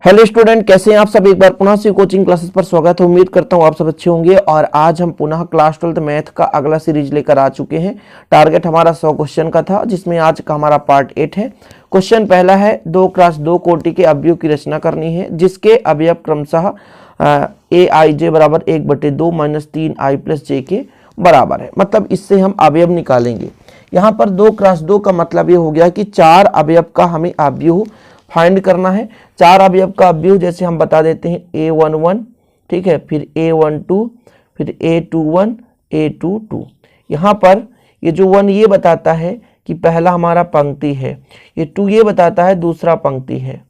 Hello student, कैसे हैं आप सब। एक बार पुनः से कोचिंग क्लासेस पर स्वागत है। उम्मीद करता हूं आप सब अच्छे होंगे। और आज हम पुनः क्लास 12th मैथ का अगला सीरीज लेकर आ चुके हैं। टारगेट हमारा 100 क्वेश्चन का था, जिसमें आज का हमारा पार्ट 8 है। क्वेश्चन पहला है, 2x2 कोटि के अवयव की रचना करनी है, जिसके अवयव क्रमशः ए आई जे बराबर 1/2 माइनस 3i प्लस जे के बराबर है। मतलब इससे हम अवयव निकालेंगे। यहाँ पर 2x2 का मतलब ये हो गया कि 4 अवयव का हमें अवयव फाइंड करना है। 4 अवयव का अवयव जैसे हम बता देते हैं, a11, ठीक है, फिर a12, फिर a21, a22। यहाँ पर ये जो 1 ये बताता है कि पहला हमारा पंक्ति है, ये 2 ये बताता है दूसरा पंक्ति है,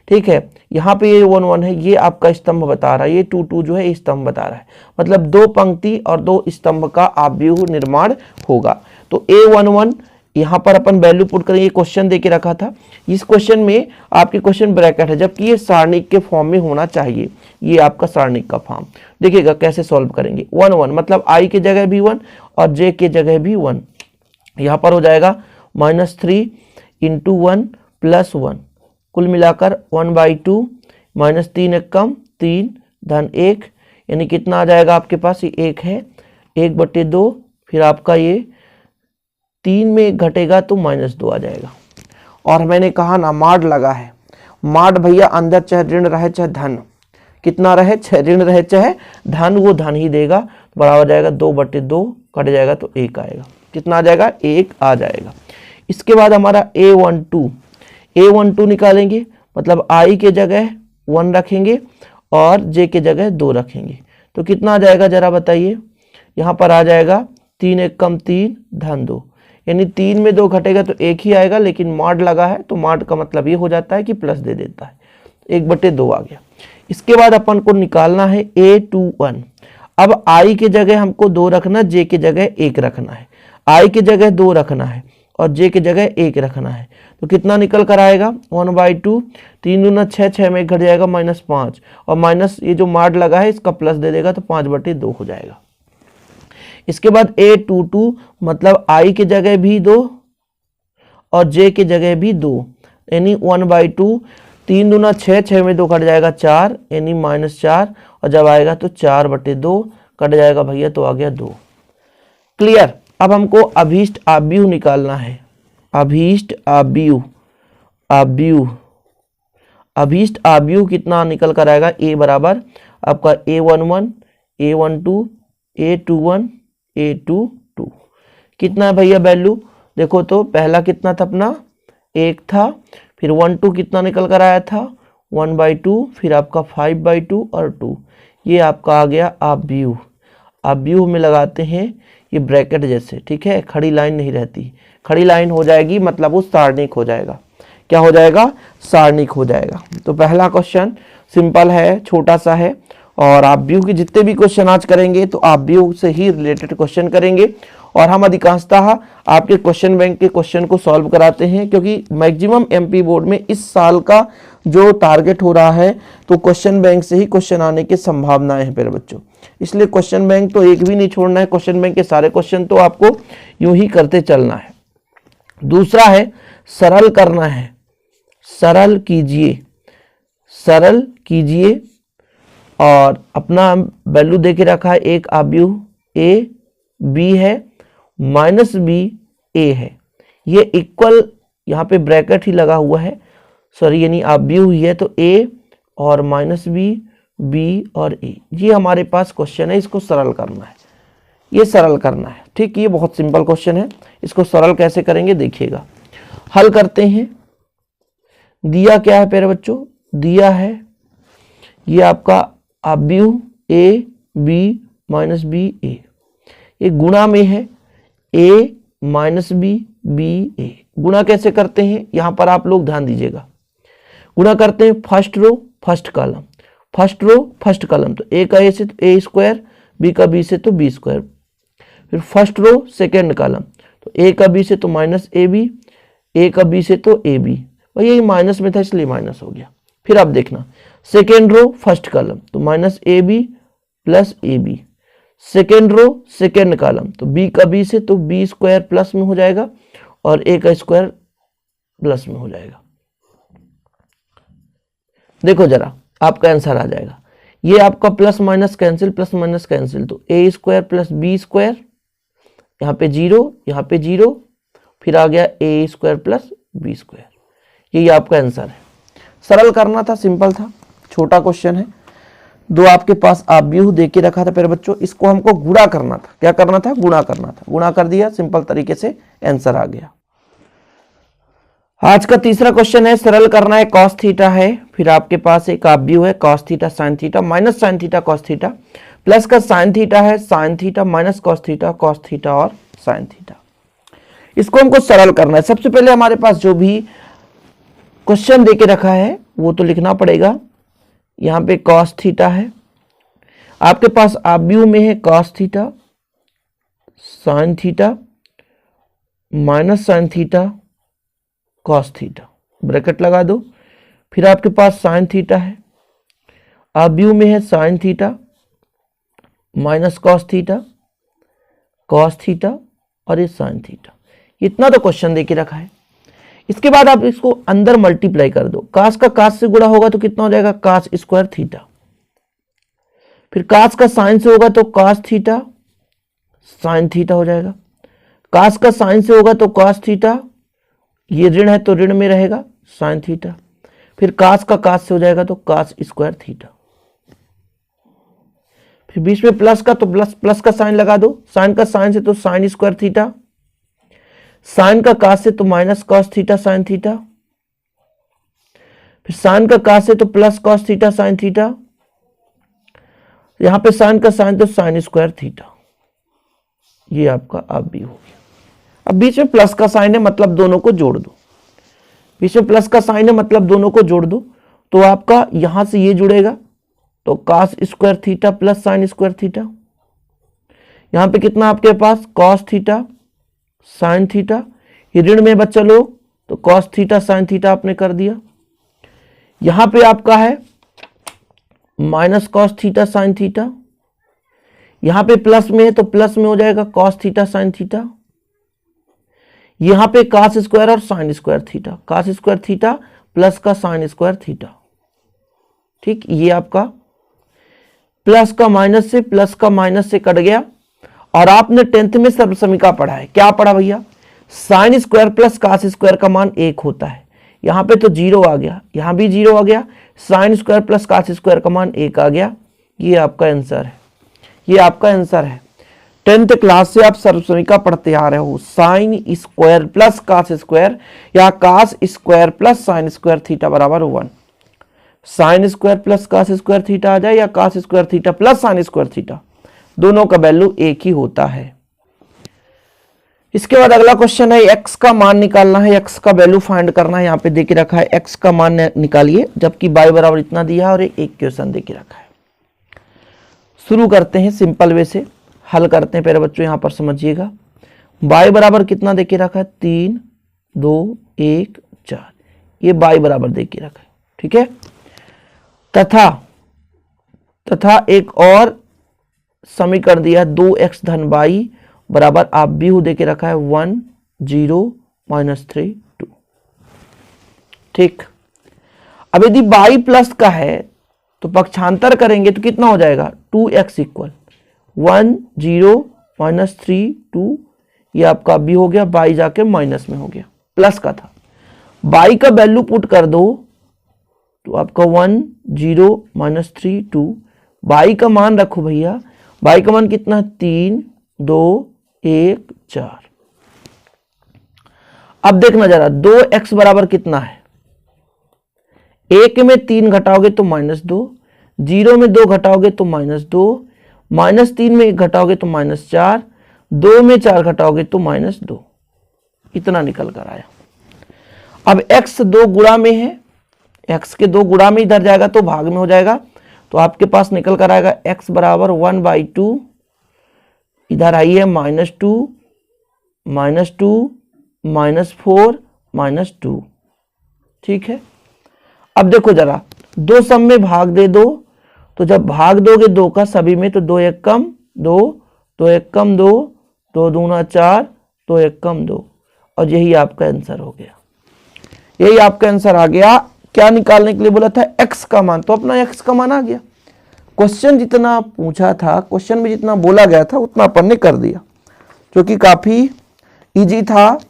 ठीक है। यहाँ पे ये 1 है, ये आपका स्तंभ बता रहा है, ये 2 जो है स्तंभ बता रहा है। मतलब 2 पंक्ति और 2 स्तंभ का अवयव निर्माण होगा। तो a11 यहाँ पर अपन वैल्यू पुट करें। ये क्वेश्चन देके रखा था, इस क्वेश्चन में आपके क्वेश्चन ब्रैकेट है, जबकि ये सारणिक के फॉर्म में होना चाहिए। ये आपका सारणिक का फॉर्म देखिएगा कैसे सॉल्व करेंगे। 1 मतलब i की जगह भी 1 और j की जगह भी 1। यहाँ पर हो जाएगा -3 × 1 + 1, कुल मिलाकर 1/2 -3 एक कम 3 धन 1, यानी कितना आ जाएगा आपके पास, ये 1 है, 1/2, फिर आपका ये 3 में 1 घटेगा तो -2 आ जाएगा। और मैंने कहा ना, माड लगा है। माड भैया अंदर चाहे ऋण रहे चाहे धन, कितना रहे, चाहे ऋण रहे चाहे धन, वो धन ही देगा। बराबर जाएगा 2/2, कट जाएगा तो 1 आएगा। कितना आ जाएगा, 1 आ जाएगा। इसके बाद हमारा a12 निकालेंगे। मतलब i के जगह 1 रखेंगे और j के जगह 2 रखेंगे, तो कितना आ जाएगा जरा बताइए। यहाँ पर आ जाएगा 3 एक कम 3 धन 2, यानी 3 में 2 घटेगा तो 1 ही आएगा। लेकिन माड लगा है तो माड का मतलब ये हो जाता है कि प्लस दे देता है, 1/2 आ गया। इसके बाद अपन को निकालना है a21। अब i के जगह हमको 2 रखना, j के जगह 1 रखना है। i के जगह 2 रखना है और j के जगह 1 रखना है, तो कितना निकल कर आएगा, 1/2, 3 दूना 6, 6 में 1 घट जाएगा -5, और माइनस ये जो माड लगा है इसका प्लस दे देगा तो 5/2 हो जाएगा। इसके बाद a22 मतलब i के जगह भी 2 और j के जगह भी 2, यानी 1/2, 3 दूना 6, 6 में 2 कट जाएगा 4, यानी -4, और जब आएगा तो 4/2 कट जाएगा भैया, तो आ गया 2। क्लियर। अब हमको अभीष्ट अवयव निकालना है। अभीष्ट अवयव, अभीष्ट अवयव कितना निकल कर आएगा, a बराबर आपका a11, a12, a21, a22। कितना है भैया वैल्यू, देखो तो पहला कितना था अपना, 1 था, फिर 1 2 कितना निकल कर आया था, 1/2, फिर आपका 5/2 और 2। ये आपका आ गया अवयव। अवयव में लगाते हैं ये ब्रैकेट जैसे, ठीक है, खड़ी लाइन नहीं रहती। खड़ी लाइन हो जाएगी मतलब वो सारणिक हो जाएगा। क्या हो जाएगा, सारणिक हो जाएगा। तो पहला क्वेश्चन सिंपल है, छोटा सा है। और अवयव के जितने भी क्वेश्चन आज करेंगे तो अवयव से ही रिलेटेड क्वेश्चन करेंगे। और हम अधिकांशतः आपके क्वेश्चन बैंक के क्वेश्चन को सॉल्व कराते हैं, क्योंकि मैक्सिमम एमपी बोर्ड में इस साल का जो टारगेट हो रहा है, तो क्वेश्चन बैंक से ही क्वेश्चन आने की संभावनाएं हैं प्यारे बच्चों। इसलिए क्वेश्चन बैंक तो एक भी नहीं छोड़ना है। क्वेश्चन बैंक के सारे क्वेश्चन तो आपको यूं ही करते चलना है। दूसरा है सरल करना है। सरल कीजिए, सरल कीजिए। और अपना वैल्यू देके रखा है, एक अवयव a b है, -b a है। ये इक्वल, यहाँ पे ब्रैकेट ही लगा हुआ है, सॉरी, यानी अवयव ही है, तो a और -b, b और a। ये हमारे पास क्वेश्चन है, इसको सरल करना है। ये सरल करना है, ठीक। ये बहुत सिंपल क्वेश्चन है। इसको सरल कैसे करेंगे देखिएगा। हल करते हैं। दिया क्या है प्यारे बच्चों, दिया है ये आपका अवयव a b -b a, ये गुणा में है a -b b a। गुणा कैसे करते हैं, यहां पर आप लोग ध्यान दीजिएगा। गुणा करते हैं first row first column, first row first column, तो a का a से तो a², b का b से तो b²। फिर फर्स्ट रो सेकेंड कॉलम, तो a का b से तो -ab, a का b से तो ab, वही यही माइनस में था इसलिए माइनस हो गया। फिर आप देखना सेकेंड रो फर्स्ट कॉलम, तो -ab + ab। Second row second column, तो b का b से तो b² प्लस में हो जाएगा और a का स्क्वायर प्लस में हो जाएगा। देखो जरा आपका आंसर आ जाएगा। ये आपका plus minus cancel, plus minus cancel, तो ए स्क्वायर प्लस बी स्क्वायर, यहाँ पे जीरो, यहाँ पे जीरो, फिर आ गया ए स्क्वायर प्लस बी स्क्वायर। यही आपका आंसर है। सरल करना था, सिंपल था, छोटा क्वेश्चन है। दो आपके पास आप भी दे के रखा था प्यारे बच्चों, इसको हमको गुणा करना था। क्या करना था? गुणा करना था। गुणा कर दिया, सिंपल तरीके से आंसर आ गया। आज का तीसरा क्वेश्चन है, सरल करना है। कॉस थीटा है, फिर आपके पास एक आप व्यू है cos theta sine theta minus sine theta cos theta, plus का साइन थीटा है sine theta minus cos theta और साइन थीटा। इसको हमको सरल करना है। सबसे पहले हमारे पास जो भी क्वेश्चन देके रखा है वो तो लिखना पड़ेगा। यहाँ पे कॉस थीटा है, आपके पास आप व्यू में है cos theta sine theta minus sine theta cos theta, bracket लगा दो। फिर आपके पास साइन थीटा है, आप व्यू में है sine theta minus cos theta और ये साइन थीटा। इतना तो क्वेश्चन देके रखा है। इसके बाद आप इसको अंदर मल्टीप्लाई कर दो। कास का कास से गुणा होगा तो कितना हो जाएगा? Cos square theta. फिर कास का साइन से होगा तो कास थीटा साइन थीटा हो जाएगा। कास का साइन से होगा तो कास थीटा, ये ऋण है तो ऋण में रहेगा साइन थीटा। फिर कास का कास से हो जाएगा तो कास स्क्वायर थीटा। फिर बीच में प्लस का तो प्लस का साइन लगा दो। साइन का साइन से तो साइन स्क्वायर थीटा, साइन का कास से तो minus cos theta sine theta, फिर साइन का कास से तो plus cos theta sine theta, यहां पे साइन का साइन तो साइन स्क्वायर थीटा। ये आपका आप भी हो गया। अब बीच में प्लस का साइन है, मतलब दोनों को जोड़ दो। बीच में प्लस का साइन है मतलब दोनों को जोड़ दो, तो आपका यहां से ये जुड़ेगा तो cos square theta plus sine square theta. यहां पे कितना आपके पास? कॉस थीटा साइन थीटा, ये ऋण में बच्चा लोग तो कॉस थीटा साइन थीटा आपने कर दिया। यहां पे आपका है minus cos theta sine theta, यहां पे प्लस में है तो प्लस में हो जाएगा कॉस थीटा साइन थीटा। यहां पे कास स्क्वायर और sine square theta, cos square theta plus का साइन स्क्वायर थीटा। ठीक, ये आपका प्लस का माइनस से कट गया। और आपने 10th में सर्वसमीका पढ़ा है। क्या पढ़ा भैया? Sine square plus cos square का मान 1 होता है। यहां पे तो 0 आ गया, यहां भी 0 आ गया, sine square plus cos square का मान 1 आ गया। ये आपका आंसर है, ये आपका आंसर है। 10th क्लास से आप सर्वसमीका पढ़ते आ रहे हो। Sine square plus cos square या cos square plus sine square theta बराबर 1। Sine square plus cos square theta आ जाए या cos square theta plus sine square theta, दोनों का वैल्यू एक ही होता है। इसके बाद अगला क्वेश्चन है, x का मान निकालना है, x का वैल्यू फाइंड करना है। यहाँ पे देके रखा है x का मान निकालिए, जबकि y बराबर इतना दिया है और एक क्वेश्चन देके रखा है। शुरू करते हैं सिंपल वे से, हल करते हैं। पहले बच्चों यहाँ पर समझिएगा, y बराबर कितना देके रखा है? 3 2 1 4, ये y बराबर देके रखा है। ठीक है, तथा एक और समीकरण दिया 2x धन y बराबर आप भी देके रखा है 1 0 -3 2। ठीक, अब यदि y प्लस का है तो पक्षांतर करेंगे तो कितना हो जाएगा? 2x equal 1 0 -3 2। ये आपका भी हो गया, y जाके माइनस में हो गया, प्लस का था। y का वैल्यू पुट कर दो तो आपका 1 0 -3 2। y का मान रखो भैया, y का मान कितना है? 3 2 1 4। अब देखना जरा, 2x बराबर कितना है? 1 में 3 घटाओगे तो -2, 0 में 2 घटाओगे तो -2, -3 में 1 घटाओगे तो -4, 2 में 4 घटाओगे तो -2। इतना निकल कर आया। अब x 2 गुणा में है, x के 2 गुणा में इधर जाएगा तो भाग में हो जाएगा, तो आपके पास निकल कर आएगा x बराबर 1/2। इधर आई है -2 -4 -2। ठीक है, अब देखो जरा, 2 सब में भाग दे दो, तो जब भाग दोगे 2 का सभी में तो 2 1 कम 2 2 1 कम 2 2 दूना 4 2 1 कम 2, और यही आपका आंसर हो गया। यही आपका आंसर आ गया क्या निकालने के लिए बोला था, x का मान, तो अपना x का मान आ गया। क्वेश्चन जितना पूछा था, क्वेश्चन में जितना बोला गया था उतना अपन ने कर दिया, जो कि काफी इजी था।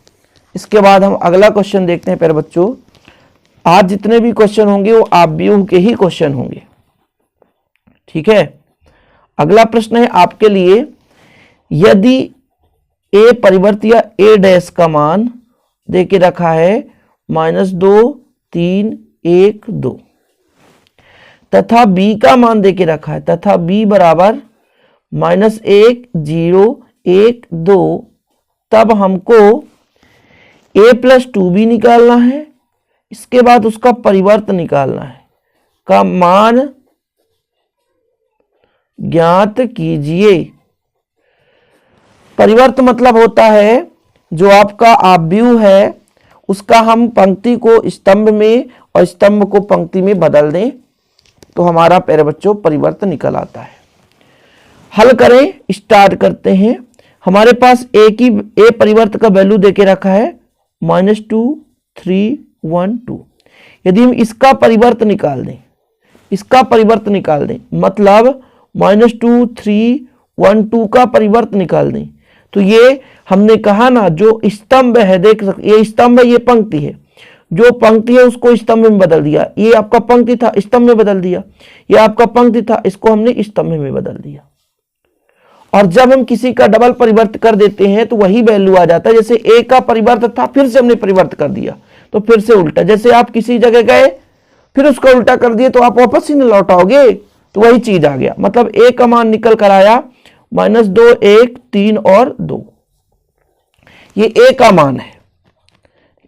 इसके बाद हम अगला क्वेश्चन देखते हैं। प्यारे बच्चों, आज जितने भी क्वेश्चन होंगे वो आव्यूह के ही क्वेश्चन होंगे, ठीक है। अगला प्रश्न है आपके लिए, यदि a परिवर्त या a डैश का मान दे के रखा है -2 3 1 2 तथा b का मान दे के रखा है, तथा b बराबर -1 0 1 2, तब हमको a + 2b निकालना है, इसके बाद उसका परिवर्त निकालना है, का मान ज्ञात कीजिए। परिवर्त मतलब होता है जो आपका आव्यूह है उसका हम पंक्ति को स्तंभ में और स्तंभ को पंक्ति में बदल दें तो हमारा प्यारे बच्चों परिवर्त निकल आता है। हल करें, स्टार्ट करते हैं। हमारे पास a परिवर्त का वैल्यू देके रखा है -2 3 1 2। यदि हम इसका परिवर्त निकाल दें, इसका परिवर्त निकाल दें मतलब -2 3 1 2 का परिवर्त निकाल दें, तो ये हमने कहा ना जो स्तंभ है, देख सकते ये स्तंभ है, ये पंक्ति है, जो पंक्ति है उसको स्तंभ में बदल दिया। ये आपका पंक्ति था, स्तंभ में बदल दिया। ये आपका पंक्ति था, इसको हमने स्तंभ में बदल दिया। और जब हम किसी का डबल परिवर्त कर देते हैं तो वही वैल्यू आ जाता है। जैसे a का परिवर्त था, फिर से हमने परिवर्त कर दिया तो फिर से उल्टा। जैसे आप किसी जगह गए फिर उसका उल्टा कर दिए तो आप वापस ही नहीं लौटाओगे, तो वही चीज आ गया। मतलब a का मान निकल कर आया -2 1 3 और 2। ये a का मान है।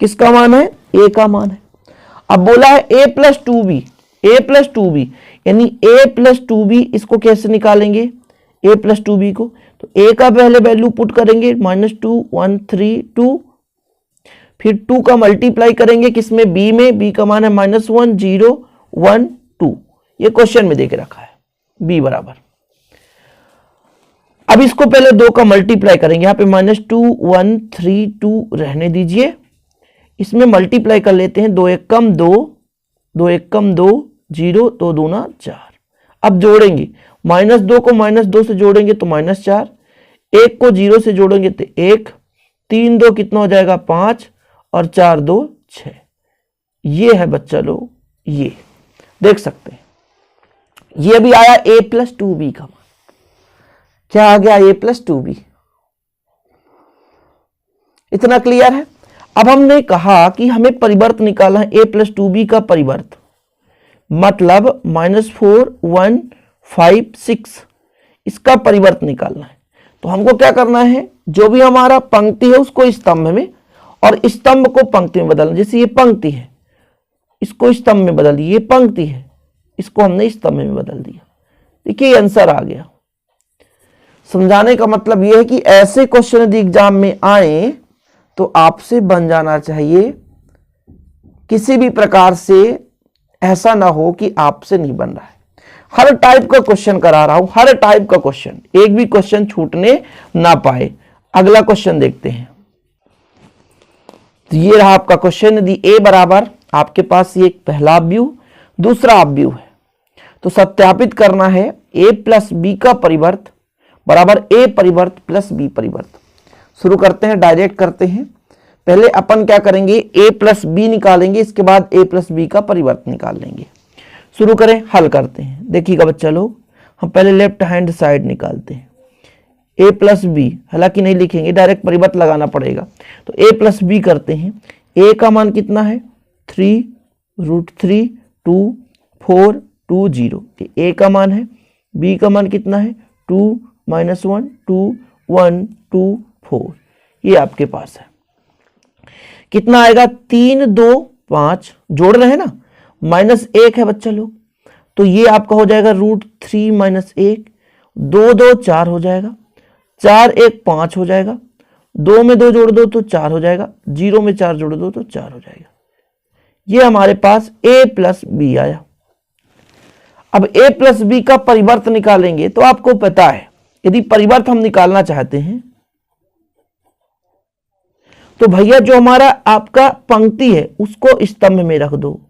किसका मान है? a का मान है। अब बोला है a + 2b, a + 2b यानी a + 2b, इसको कैसे निकालेंगे a + 2b को? तो a का पहले वैल्यू पुट करेंगे -2 1 3 2, फिर 2 का मल्टीप्लाई करेंगे किसमें? b में। b का मान है -1 0 1 2। ये क्वेश्चन में देके रखा है b बराबर। अब इसको पहले 2 का मल्टीप्लाई करेंगे, यहाँ पे -2 1 3 2 रहने दीजिए, इसमें मल्टीप्लाई कर लेते हैं। 2 1 कम 2 2 1 कम 2 0 2 दूना 4। अब जोड़ेंगे, -2 को -2 से जोड़ेंगे तो -4, 1 को 0 से जोड़ेंगे तो 1, 3 2 कितना हो जाएगा 5 और 4 2 6। ये है बच्चा लोग, ये देख सकते हैं। ये भी आया a + 2b का मान। क्या आ गया? a + 2b। इतना क्लियर है। अब हमने कहा कि हमें परिवर्त निकालना है, a + 2b का परिवर्त मतलब -4 1 5 6, इसका परिवर्त निकालना है। तो हमको क्या करना है, जो भी हमारा पंक्ति है उसको स्तंभ में और स्तंभ को पंक्ति में बदलना। जैसे ये पंक्ति है, इसको स्तंभ में बदल दिया, ये पंक्ति है, इसको हमने स्तंभ में बदल दिया। देखिए आंसर आ गया। समझाने का मतलब यह है कि ऐसे क्वेश्चन यदि एग्जाम में आए तो आपसे बन जाना चाहिए। किसी भी प्रकार से ऐसा ना हो कि आपसे नहीं बन रहा है। हर टाइप का क्वेश्चन करा रहा हूं, हर टाइप का क्वेश्चन, एक भी क्वेश्चन छूटने ना पाए। अगला क्वेश्चन देखते हैं। तो ये रहा आपका क्वेश्चन। यदि a बराबर, आपके पास ये एक पहला आव्यूह, दूसरा आव्यूह है, तो सत्यापित करना है a + b का परिवर्त बराबर a परिवर्त + b परिवर्त। शुरू करते हैं, डायरेक्ट करते हैं। पहले अपन क्या करेंगे, a + b निकालेंगे, इसके बाद a + b का परिवर्त निकाल लेंगे। शुरू करें, हल करते हैं। देखिएगा बच्चा लोग, हम पहले लेफ्ट हैंड साइड निकालते हैं। a + b, हालांकि नहीं लिखेंगे, डायरेक्ट परिवर्त लगाना पड़ेगा। तो a + b करते हैं। a का मान कितना है? 3 √3 2 4 2 0, ये a का मान है। b का मान कितना है? 2 -1 2 1 2 4, ये आपके पास है। कितना आएगा? 3 2 5, जोड़ रहे हैं ना, -1 है बच्चा लोग, तो ये आपका हो जाएगा √3 - 1, 2 2 4 हो जाएगा, 4 1 5 हो जाएगा, 2 में 2 जोड़ दो तो 4 हो जाएगा, 0 में 4 जोड़ दो तो 4 हो जाएगा। ये हमारे पास a + b आया। अब a + b का परिवर्त निकालेंगे तो आपको पता है, यदि परिवर्त हम निकालना चाहते हैं तो भैया जो हमारा आपका पंक्ति है उसको स्तंभ में रख दो,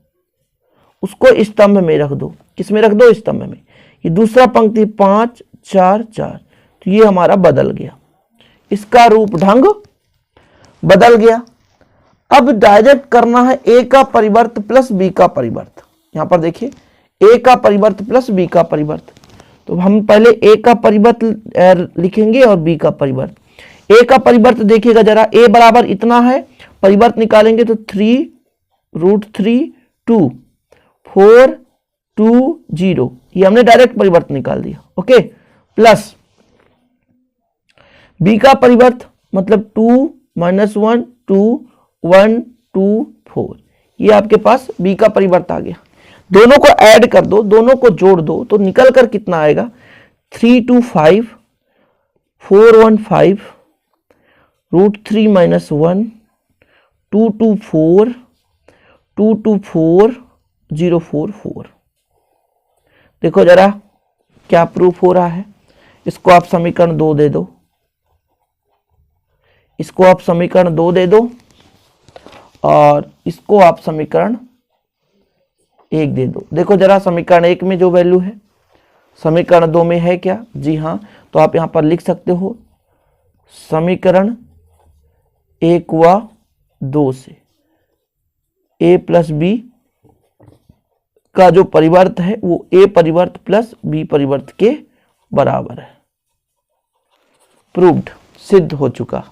उसको स्तंभ में रख दो। किस में रख दो? स्तंभ में। ये दूसरा पंक्ति 5 4 4, तो ये हमारा बदल गया, इसका रूप ढंग बदल गया। अब डायरेक्ट करना है ए का परिवर्त प्लस बी का परिवर्त। यहां पर देखिए ए का परिवर्त प्लस बी का परिवर्त, तो हम पहले ए का परिवर्त लिखेंगे और बी का परिवर्त। ए का परिवर्त देखिएगा जरा, ए बराबर इतना है, परिवर्त निकालेंगे तो 3√3 2 4 2 0, ये हमने डायरेक्ट परिवर्त निकाल दिया। ओके, प्लस बी का परिवर्त मतलब 2 -1 2 1 2 4, ये आपके पास बी का परिवर्त आ गया। दोनों को ऐड कर दो, दोनों को जोड़ दो, तो निकल कर कितना आएगा? 3 2 5 4 1 5 √3 -1 2 2 4 2 2 4 0 4 4। देखो जरा क्या प्रूफ हो रहा है। इसको आप समीकरण 2 दे दो, इसको आप समीकरण 2 दे दो, और इसको आप समीकरण 1 दे दो। देखो जरा समीकरण 1 में जो वैल्यू है समीकरण 2 में है क्या? जी हाँ, तो आप यहां पर लिख सकते हो समीकरण 1 व 2 से a प्लस बी का जो परिवर्त है वो a परिवर्त प्लस b परिवर्त के बराबर है। प्रूव्ड, सिद्ध हो चुका।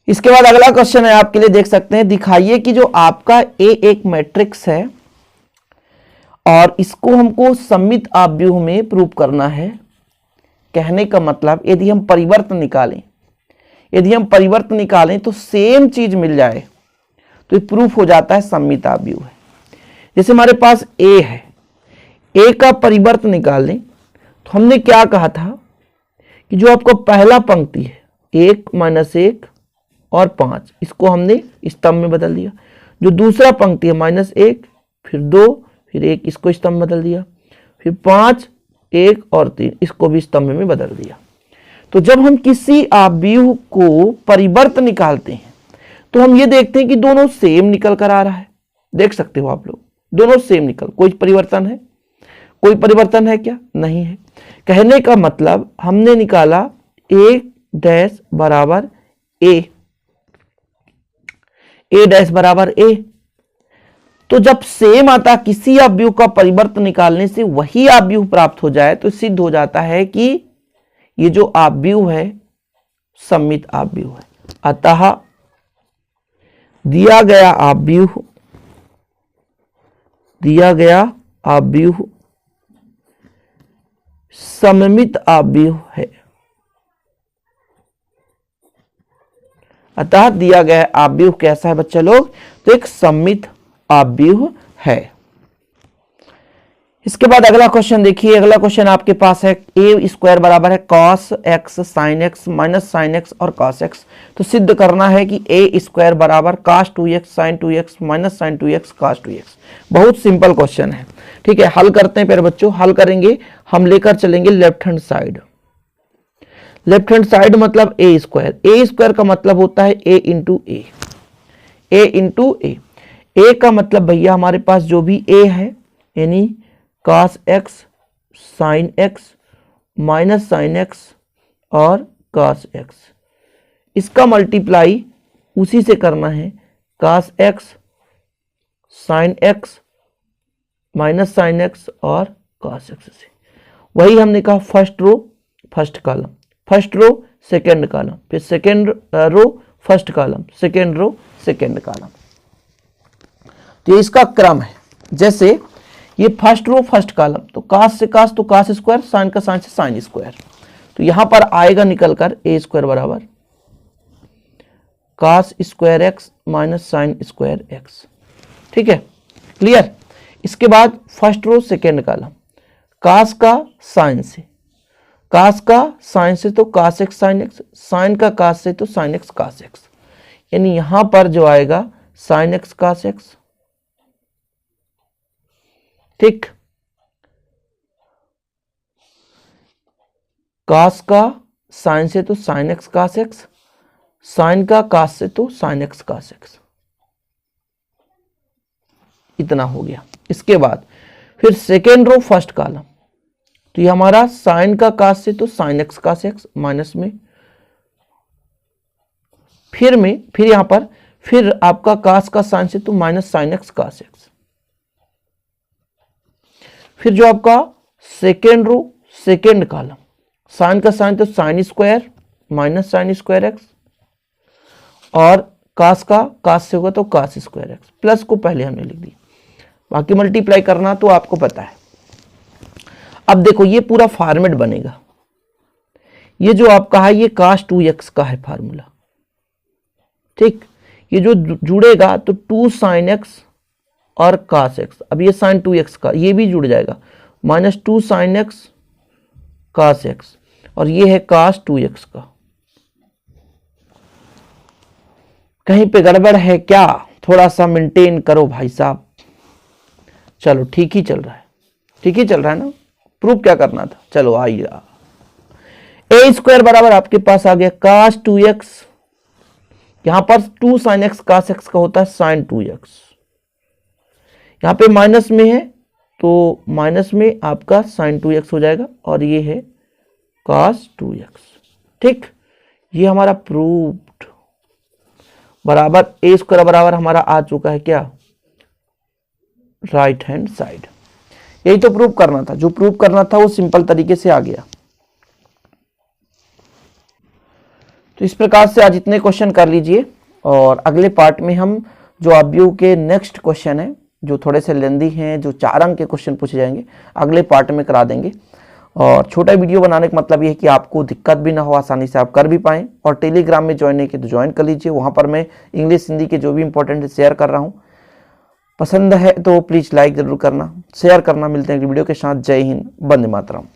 इसके बाद अगला क्वेश्चन है आपके लिए, देख सकते हैं, दिखाइए कि जो आपका A एक मैट्रिक्स है और इसको हमको सममित आव्यूह में प्रूव करना है। कहने का मतलब यदि हम परिवर्त निकालें तो सेम चीज मिल जाए तो ये प्रूफ हो जाता है सममित आव्यूह है। जैसे हमारे पास A है, A का परिवर्त निकालें तो हमने क्या कहा था कि जो आपको पहला पंक्ति है 1 -1 और 5, इसको हमने स्तंभ में बदल दिया। जो दूसरा पंक्ति है -1 फिर 2 फिर 1, इसको स्तंभ में बदल दिया। फिर 5 1 और 3, इसको भी स्तंभ में बदल दिया। तो जब हम किसी आव्यूह को परिवर्त निकालते हैं तो हम ये देखते हैं कि दोनों सेम निकल कर आ रहा है। देख सकते हो आप लोग, दोनों सेम निकल, कोई परिवर्तन है? कोई परिवर्तन है क्या? नहीं है। कहने का मतलब हमने निकाला a डैश बराबर a, a डैश बराबर a। तो जब सेम आता किसी आव्यूह का परिवर्तन निकालने से वही आव्यूह प्राप्त हो जाए तो सिद्ध हो जाता है कि ये जो आव्यूह है सममित आव्यूह है। अतः दिया गया आव्यूह सममित आव्यूह है। अतः दिया गया आव्यूह कैसा है बच्चा लोग? तो एक सममित आव्यूह है। इसके बाद अगला क्वेश्चन देखिए। अगला क्वेश्चन आपके पास है a स्क्वायर बराबर है cos x sin x minus sin x और cos x। तो सिद्ध करना है कि a स्क्वायर बराबर cos 2x sin 2x minus sin 2x cos 2x। बहुत सिंपल क्वेश्चन है, ठीक है। हल करते हैं। फिर बच्चों हल करेंगे, हम लेकर चलेंगे left hand side. Left hand side मतलब a स्क्वायर का मतलब होता है a into A, a into A. a का मतलब भैया हमारे पास जो भी a है यानी cos x sin x minus sin x और cos x, इसका मल्टीप्लाई उसी से करना है cos x sin x minus sin x और cos x से। वही हमने कहा first row first column, first row second column, फिर second row first column, second row second column. तो इसका क्रम है। जैसे ये फर्स्ट रो फर्स्ट कॉलम, तो कास से कास तो कास स्क्वायर, साइन का साइन से साइन स्क्वायर। तो यहां पर आएगा निकलकर a स्क्वायर बराबर cos square X minus sine square X. ठीक है, क्लियर। इसके बाद first row second column, cos का साइन से, कास का साइन से तो cos X sine X, sine का कास से तो साइन एक्स कास एक्स। यानी यहां पर जो आएगा साइन एक्स कास एक्स। ठीक, कास का साइन से तो sign X cos X, sine का कास से तो साइन एक्स कास एक्स। इतना हो गया। इसके बाद फिर सेकेंड रो फर्स्ट कॉलम, तो ये हमारा साइन का कास से तो sign X cos x minus में, फिर यहां पर फिर आपका कास का साइन से तो minus sine X cos X. फिर जो आपका second row second column, sine का साइन तो sine square minus sine square X, और कास का कास से होगा तो कास स्क्वायर एक्स, प्लस को पहले हमने लिख दिया, बाकी मल्टीप्लाई करना तो आपको पता है। अब देखो ये पूरा फॉर्मेट बनेगा, ये जो आपका है ये कास 2x का है फार्मूला, ठीक। ये जो जुड़ेगा तो 2 साइन एक्स और कास एक्स, अब ये साइन 2x का ये भी जुड़ जाएगा, minus 2 sign X cos x, और ये है कास 2x का। कहीं पे गड़बड़ है क्या? थोड़ा सा मेंटेन करो भाई साहब। चलो ठीक ही चल रहा है, ठीक ही चल रहा है ना। प्रूफ क्या करना था, चलो आइए। ए स्क्वायर बराबर आपके पास आ गया कास 2x, यहां पर 2 साइन एक्स कास एक्स का होता है साइन 2x, यहां पे माइनस में है तो माइनस में आपका साइन 2x हो जाएगा, और ये है कास 2x, ठीक। ये हमारा प्रूफ्ड बराबर ए स्क्वायर बराबर हमारा आ चुका है क्या, राइट हैंड साइड। यही तो प्रूव करना था, जो प्रूव करना था वो सिंपल तरीके से आ गया। तो इस प्रकार से आज इतने क्वेश्चन कर लीजिए, और अगले पार्ट में हम जो अवयव के नेक्स्ट क्वेश्चन है जो थोड़े से लेंदी हैं, जो 4 अंक के क्वेश्चन पूछे जाएंगे, अगले पार्ट में करा देंगे। और छोटा वीडियो बनाने का मतलब ये है कि आपको दिक्कत भी ना हो, आसानी से आप कर भी पाएँ। और टेलीग्राम में ज्वाइन नहीं किए तो ज्वाइन कर लीजिए, वहाँ पर मैं इंग्लिश हिंदी के जो भी इंपॉर्टेंट है शेयर कर रहा हूँ। पसंद है तो प्लीज़ लाइक ज़रूर करना, शेयर करना। मिलते हैं अगली वीडियो के साथ। जय हिंद, वंदे मातरम।